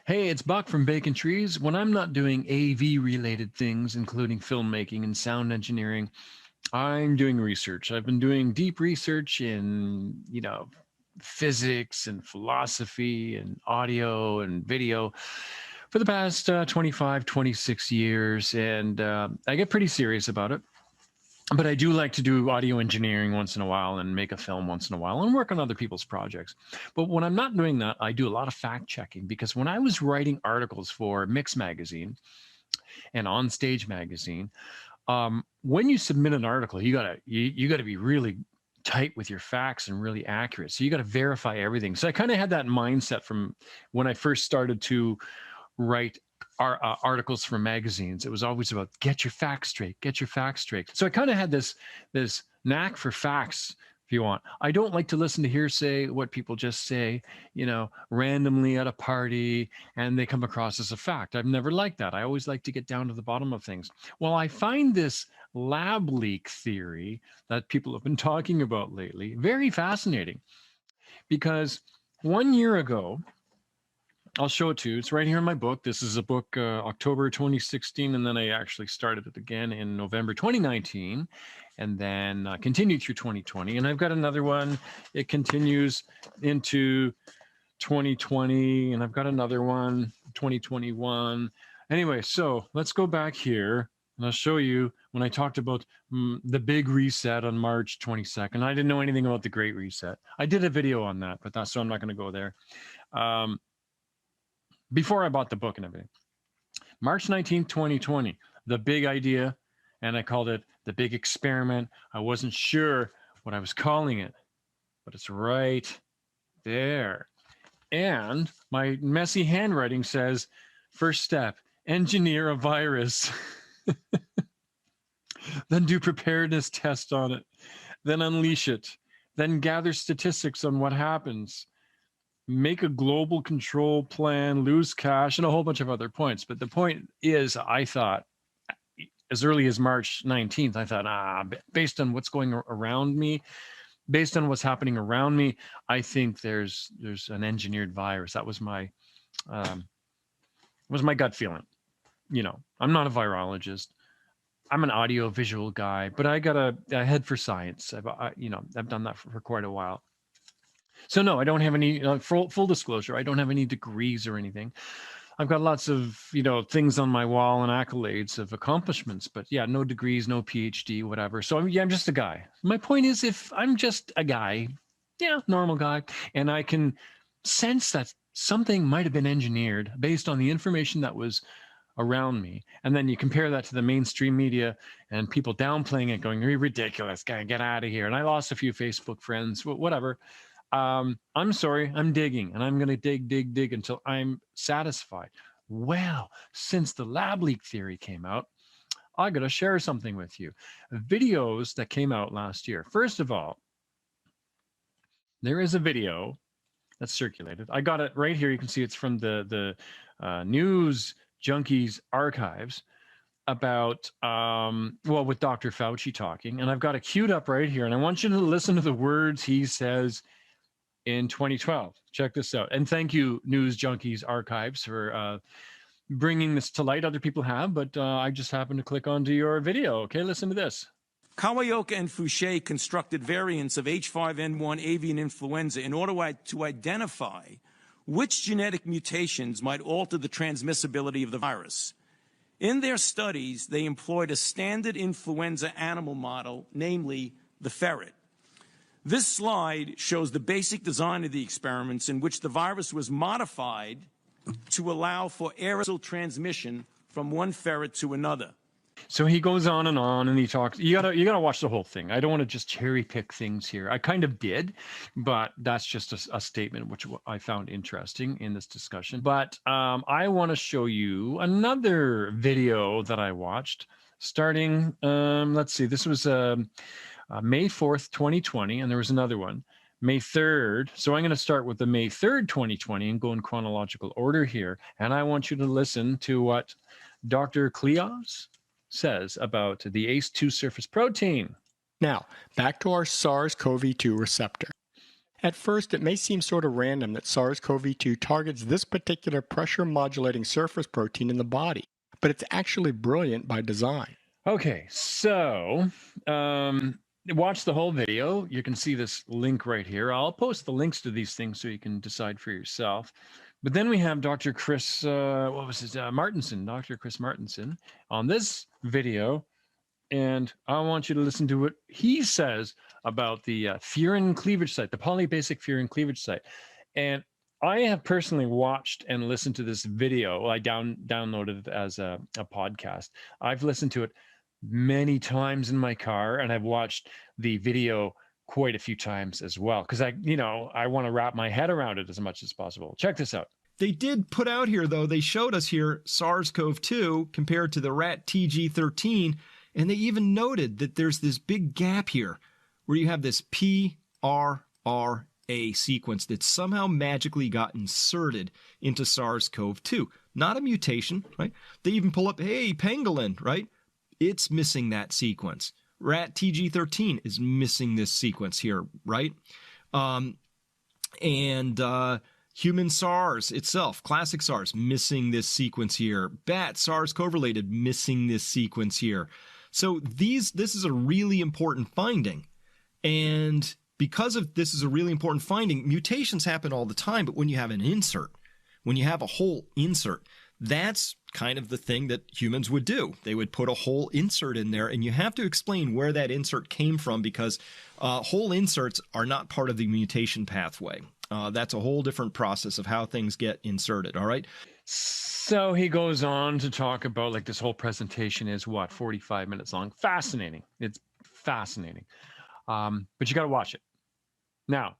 Hey, it's Buck from Bacon Trees. When I'm not doing AV related things, including filmmaking and sound engineering, I'm doing research. I've been doing deep research in, physics and philosophy and audio and video for the past 25, 26 years. And I get pretty serious about it. But I do like to do audio engineering once in a while and make a film once in a while and work on other people's projects. But when I'm not doing that, I do a lot of fact checking, because when I was writing articles for Mix Magazine and On Stage Magazine, when you submit an article, you gotta be really tight with your facts and really accurate. So you got to verify everything. So I kind of had that mindset from when I first started to write articles for magazines. It was always about get your facts straight, get your facts straight. So I kind of had this knack for facts, if you want. I don't like to listen to hearsay, what people just say, randomly at a party, and they come across as a fact. I've never liked that. I always like to get down to the bottom of things. Well, I find this lab leak theory that people have been talking about lately very fascinating, because 1 year ago, I'll show it to you. It's right here in my book. This is a book, October 2016, and then I actually started it again in November 2019, and then continued through 2020. And I've got another one. It continues into 2020, and I've got another one, 2021. Anyway, so let's go back here, and I'll show you when I talked about the big reset on March 22nd. I didn't know anything about the Great Reset. I did a video on that, but so I'm not going to go there. Before I bought the book and everything. March 19th, 2020, the big idea, and I called it the big experiment. I wasn't sure what I was calling it, but it's right there. And my messy handwriting says, first step, engineer a virus. Then do preparedness tests on it. Then unleash it. Then gather statistics on what happens. Make a global control plan, lose cash, and a whole bunch of other points. But the point is, I thought, as early as March 19th, I thought, based on what's going around me, based on what's happening around me, I think there's an engineered virus. That was my gut feeling. I'm not a virologist. I'm an audio visual guy, but I got a head for science. I've done that for quite a while. So no, I don't have any, full disclosure, I don't have any degrees or anything. I've got lots of, things on my wall and accolades of accomplishments, but yeah, no degrees, no PhD, whatever. So I'm just a guy. My point is, if I'm just a guy, normal guy, and I can sense that something might have been engineered based on the information that was around me, and then you compare that to the mainstream media and people downplaying it, going, "You're ridiculous, guy, get out of here." And I lost a few Facebook friends, whatever. I'm sorry, I'm digging, and I'm going to dig until I'm satisfied. Well, since the lab leak theory came out, I got to share something with you. Videos that came out last year. First of all, there is a video that's circulated. I got it right here. You can see it's from the News Junkies archives about, with Dr. Fauci talking. And I've got it queued up right here. And I want you to listen to the words he says in 2012. Check this out. And thank you, News Junkies Archives, for bringing this to light. Other people have, but I just happened to click onto your video. Okay, listen to this. Kawaioka and Fouché constructed variants of H5N1 avian influenza in order to identify which genetic mutations might alter the transmissibility of the virus. In their studies, they employed a standard influenza animal model, namely the ferret. This slide shows the basic design of the experiments, in which the virus was modified to allow for aerosol transmission from one ferret to another. So he goes on, and he talks. You gotta watch the whole thing. I don't want to just cherry pick things here. I kind of did, but that's just a statement which I found interesting in this discussion. But I want to show you another video that I watched starting. Let's see. This was May 4th, 2020, and there was another one, May 3rd. So I'm going to start with the May 3rd, 2020, and go in chronological order here. And I want you to listen to what Dr. Kleos says about the ACE2 surface protein. Now, back to our SARS-CoV-2 receptor. At first, it may seem sort of random that SARS-CoV-2 targets this particular pressure modulating surface protein in the body, but it's actually brilliant by design. Okay, so watch the whole video. You can see this link right here. I'll post the links to these things so you can decide for yourself. But then we have Dr. Chris, what was his, Martenson, Dr. Chris Martenson on this video. And I want you to listen to what he says about the furin cleavage site, the polybasic furin cleavage site. And I have personally watched and listened to this video. I downloaded it as a podcast. I've listened to it many times in my car, and I've watched the video quite a few times as well, because I want to wrap my head around it as much as possible. Check this out. They did put out here, though, they showed us here SARS-CoV-2 compared to the rat TG13, and they even noted that there's this big gap here where you have this PRRA sequence that somehow magically got inserted into SARS-CoV-2. Not a mutation, right? They even pull up, hey, pangolin, right? It's missing that sequence. Rat TG13 is missing this sequence here, right? Human SARS itself, classic SARS, missing this sequence here. Bat SARS-CoV related, missing this sequence here. So this is a really important finding. And because of this is a really important finding, mutations happen all the time, but when you have an insert, when you have a whole insert, that's kind of the thing that humans would do. They would put a whole insert in there, and you have to explain where that insert came from, because whole inserts are not part of the mutation pathway. That's a whole different process of how things get inserted, all right? So he goes on to talk about, like, this whole presentation is, 45 minutes long. Fascinating. It's fascinating. But you got to watch it. Now,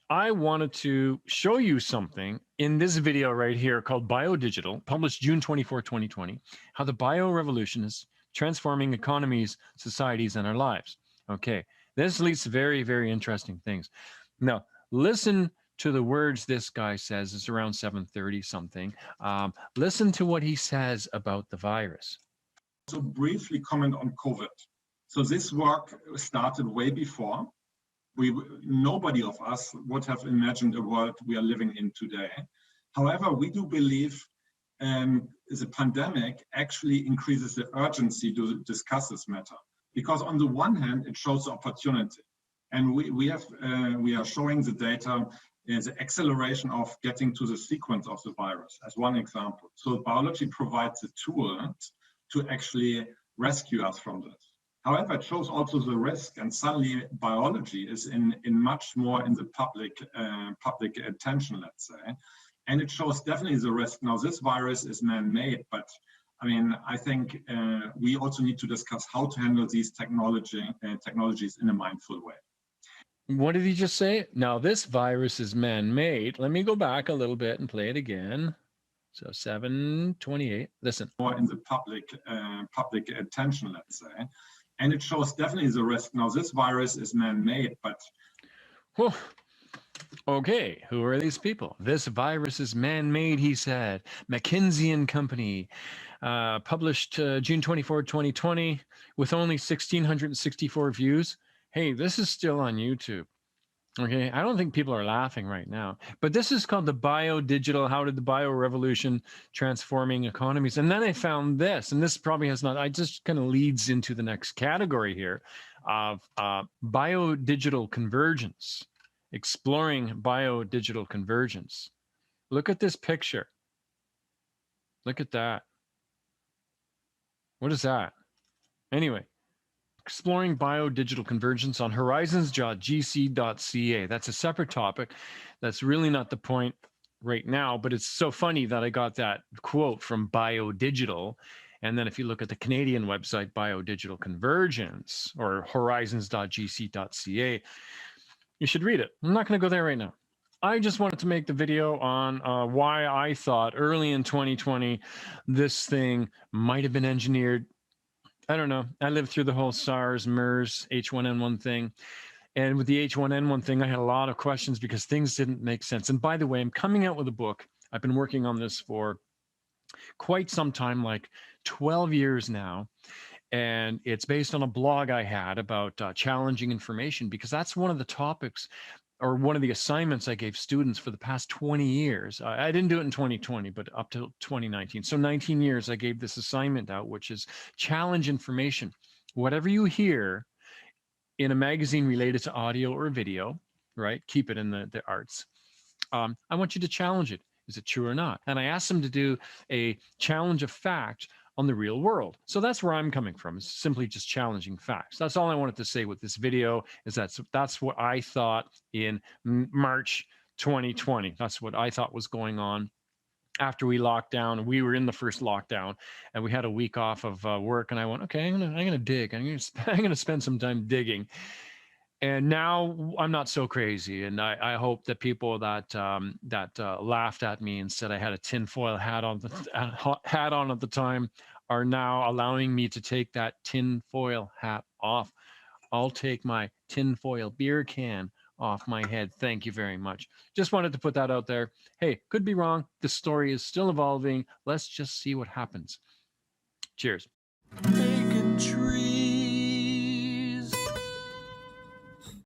I wanted to show you something in this video right here called Biodigital, published June 24, 2020, how the bio revolution is transforming economies, societies, and our lives. Okay, this leads to very, very interesting things. Now, listen to the words this guy says. It's around 7:30 something. Listen to what he says about the virus. So briefly comment on COVID. So this work started way before. Nobody of us would have imagined a world we are living in today. However, we do believe the pandemic actually increases the urgency to discuss this matter, because on the one hand, it shows the opportunity. And we are showing the data, the acceleration of getting to the sequence of the virus as one example. So biology provides the tools to actually rescue us from this. However, it shows also the risk, and suddenly biology is in much more in the public attention, let's say. And it shows definitely the risk. Now, this virus is man-made, but I mean, I think we also need to discuss how to handle these technologies in a mindful way. What did he just say? Now, this virus is man-made. Let me go back a little bit and play it again. So 7:28. Listen. More in the public attention, let's say. And it shows definitely the risk. Now, this virus is man-made, but... Whew. Okay, who are these people? This virus is man-made, he said. McKinsey and Company, published June 24, 2020, with only 1,664 views. Hey, this is still on YouTube. Okay, I don't think people are laughing right now, but this is called the Biodigital, How Did the Bio Revolution Transforming Economies? And then I found this, and this probably has not, I just kind of leads into the next category here of biodigital convergence, exploring biodigital convergence. Look at this picture. Look at that. What is that? Anyway. Exploring biodigital convergence on horizons.gc.ca. That's a separate topic. That's really not the point right now, but it's so funny that I got that quote from Biodigital. And then if you look at the Canadian website, Biodigital Convergence, or horizons.gc.ca, you should read it. I'm not going to go there right now. I just wanted to make the video on why I thought early in 2020 this thing might have been engineered. I don't know. I lived through the whole SARS, MERS, H1N1 thing. And with the H1N1 thing, I had a lot of questions because things didn't make sense. And by the way, I'm coming out with a book. I've been working on this for quite some time, like 12 years now. And it's based on a blog I had about challenging information, because that's one of the topics or one of the assignments I gave students for the past 20 years. I didn't do it in 2020, but up to 2019. So 19 years, I gave this assignment out, which is challenge information. Whatever you hear in a magazine related to audio or video, right? Keep it in the arts. I want you to challenge it. Is it true or not? And I asked them to do a challenge of fact on the real world. So that's where I'm coming from, is simply just challenging facts. That's all I wanted to say with this video, is that's what I thought in March 2020. That's what I thought was going on after we locked down. We were in the first lockdown, and we had a week off of work, and I went, okay, I'm gonna dig. I'm gonna spend some time digging. And now I'm not so crazy, and I hope that people that laughed at me and said I had a tinfoil hat on at the time are now allowing me to take that tinfoil hat off. I'll take my tinfoil beer can off my head. Thank you very much. Just wanted to put that out there. Hey, could be wrong. The story is still evolving. Let's just see what happens. Cheers. Make a tree.